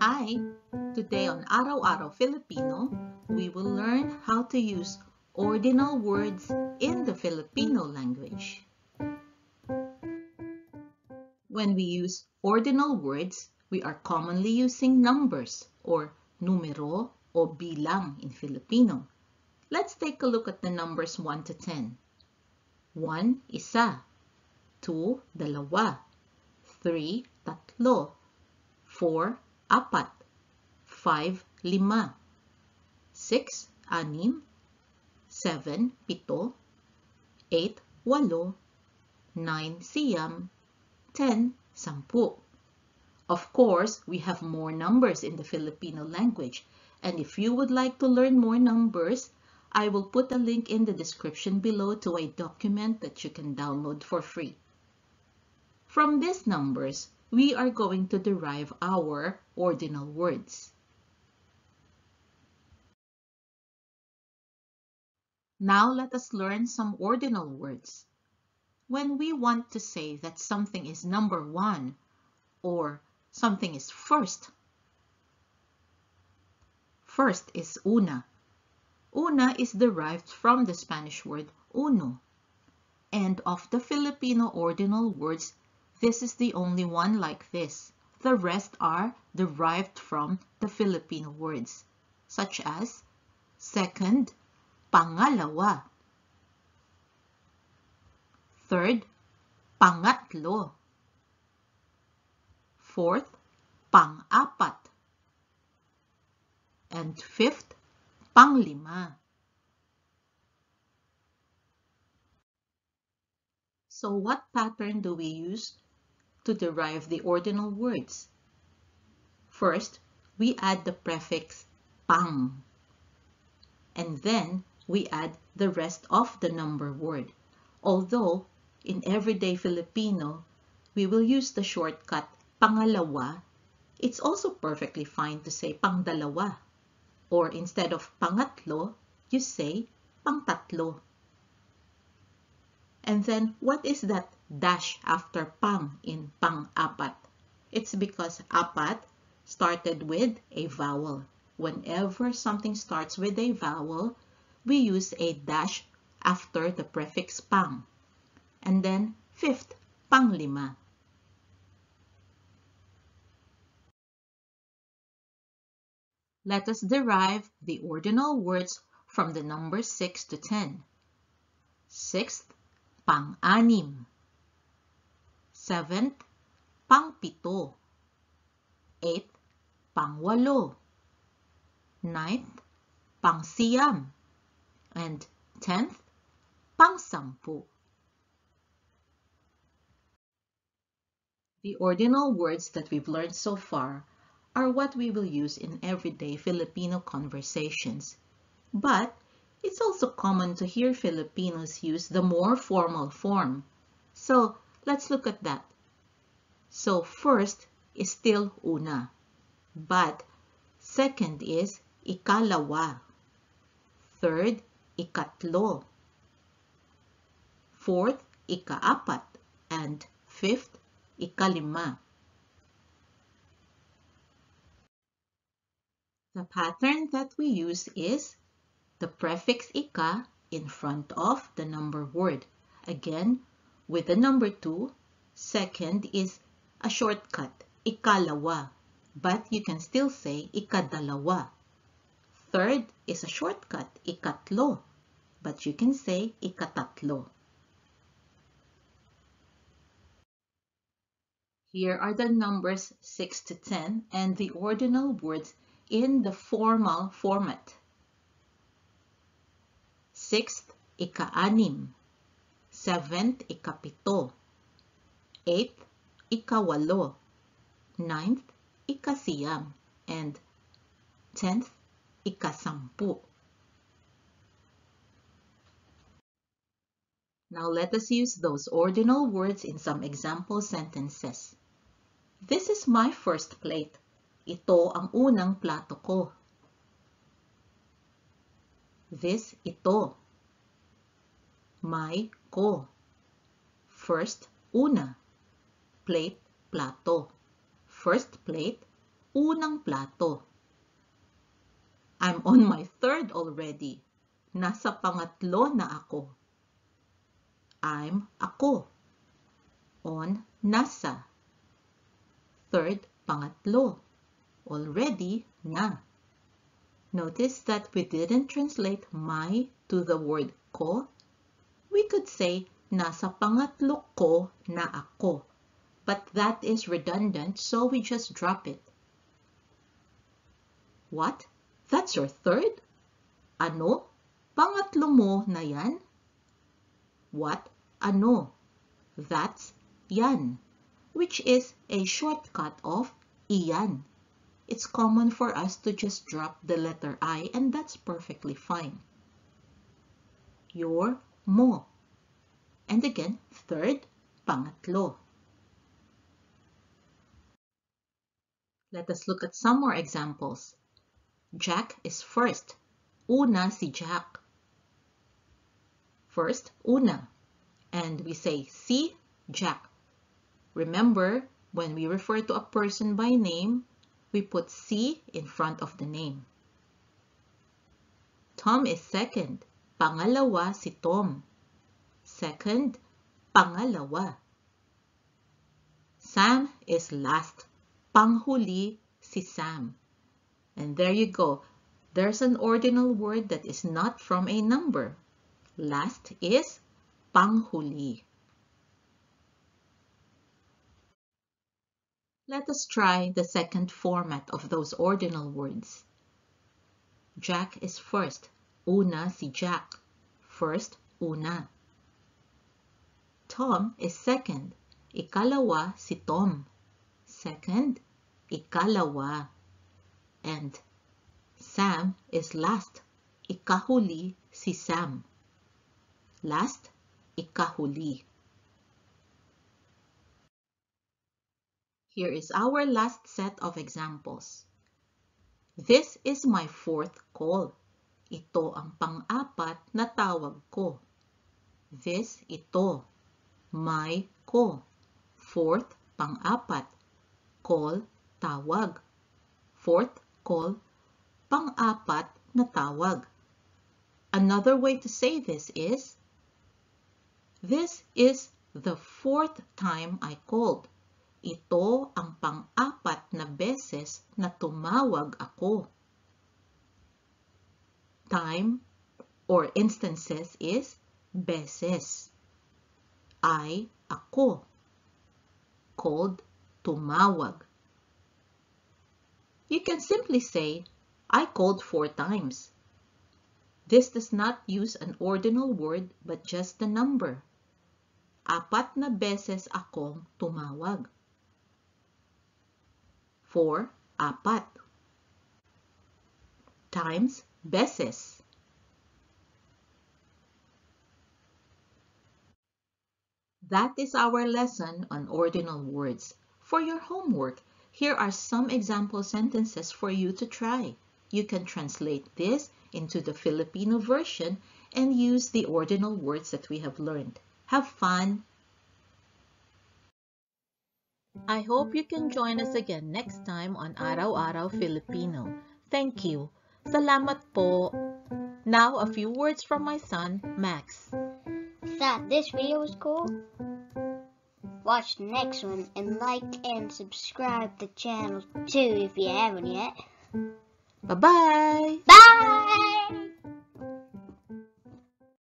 Hi! Today on Araw-Araw Filipino, we will learn how to use ordinal words in the Filipino language. When we use ordinal words, we are commonly using numbers or numero o bilang in Filipino. Let's take a look at the numbers 1 to 10. 1, isa. 2, dalawa. 3, tatlo. 4, apat. 5, lima. 6, anim. 7, pito. 8, walo. 9, siyam. 10, sampu. Of course, we have more numbers in the Filipino language, and if you would like to learn more numbers, I will put a link in the description below to a document that you can download for free. From these numbers, we are going to derive our ordinal words. Now let us learn some ordinal words. When we want to say that something is number one or something is first, first is una. Una is derived from the Spanish word uno. And of the Filipino ordinal words, this is the only one like this. The rest are derived from the Filipino words, such as second, pangalawa. Third, pangatlo. Fourth, pang-apat. And fifth, panglima. So what pattern do we use to derive the ordinal words? First, we add the prefix pang. And then we add the rest of the number word. Although, in everyday Filipino, we will use the shortcut pangalawa, it's also perfectly fine to say pangdalawa. Or instead of pangatlo, you say pangtatlo. And then what is that dash after pang in pang-apat? It's because apat started with a vowel. Whenever something starts with a vowel, we use a dash after the prefix pang. And then fifth, panglima. Let us derive the ordinal words from the numbers 6 to 10. Sixth, pang-anim. Seventh, pang-pito. Eighth, pang-walo. Ninth, pang-siyam. And 10th, pang-sampu. The ordinal words that we've learned so far are what we will use in everyday Filipino conversations. But it's also common to hear Filipinos use the more formal form. So let's look at that. So first is still una, but second is ikalawa, third, ikatlo, fourth, ikaapat, and fifth, ikalima. The pattern that we use is the prefix ika in front of the number word. Again, with the number 2, second is a shortcut, ikalawa, but you can still say ikadalawa. Third is a shortcut, ikatlo, but you can say ikatatlo. Here are the numbers 6 to 10 and the ordinal words in the formal format. Sixth, ika-anim. Seventh, ikapito. Eighth, ikawalo. Ninth, ikasiyam. And 10th, ikasampu. Now let us use those ordinal words in some example sentences. This is my first plate. Ito ang unang plato ko. This, ito. My, ko. First, una. Plate, plato. First plate, unang plato. I'm on my third already. Nasa pangatlo na ako. I'm ako. On, nasa. Third, pangatlo. Already, na. Notice that we didn't translate my to the word ko. We could say, nasa pangatlo ko na ako. But that is redundant, so we just drop it. What? That's your third? Ano? Pangatlo mo na yan? What? Ano? That's yan, which is a shortcut of iyan. It's common for us to just drop the letter I, and that's perfectly fine. Your mo. And again, third, pangatlo. Let us look at some more examples. Jack is first. Una si Jack. First, una. And we say si Jack. Remember, when we refer to a person by name, we put si in front of the name. Tom is second. Pangalawa si Tom. Second, pangalawa. Sam is last. Panghuli si Sam. And there you go. There's an ordinal word that is not from a number. Last is panghuli. Let us try the second format of those ordinal words. Jack is first. Una si Jack. First, una. Tom is second. Ikalawa si Tom. Second, ikalawa. And Sam is last. Ikahuli si Sam. Last, ikahuli. Here is our last set of examples. This is my fourth call. Ito ang pang-apat na tawag ko. This, ito. My, ko. Fourth, pang-apat. Call, tawag. Fourth, call, pang-apat na tawag. Another way to say this is the fourth time I called. Ito ang pang-apat na beses na tumawag ako. Time or instances is beses. I, ako. Called, tumawag. You can simply say, I called 4 times. This does not use an ordinal word but just the number. 4 na beses akong tumawag. 4, 4. Times, beses. That is our lesson on ordinal words. For your homework, here are some example sentences for you to try. You can translate this into the Filipino version and use the ordinal words that we have learned. Have fun! I hope you can join us again next time on Araw-Araw Filipino. Thank you. Salamat po. Now, a few words from my son, Max. Thought this video was cool? Watch the next one and like and subscribe to the channel too if you haven't yet. Bye-bye! Bye!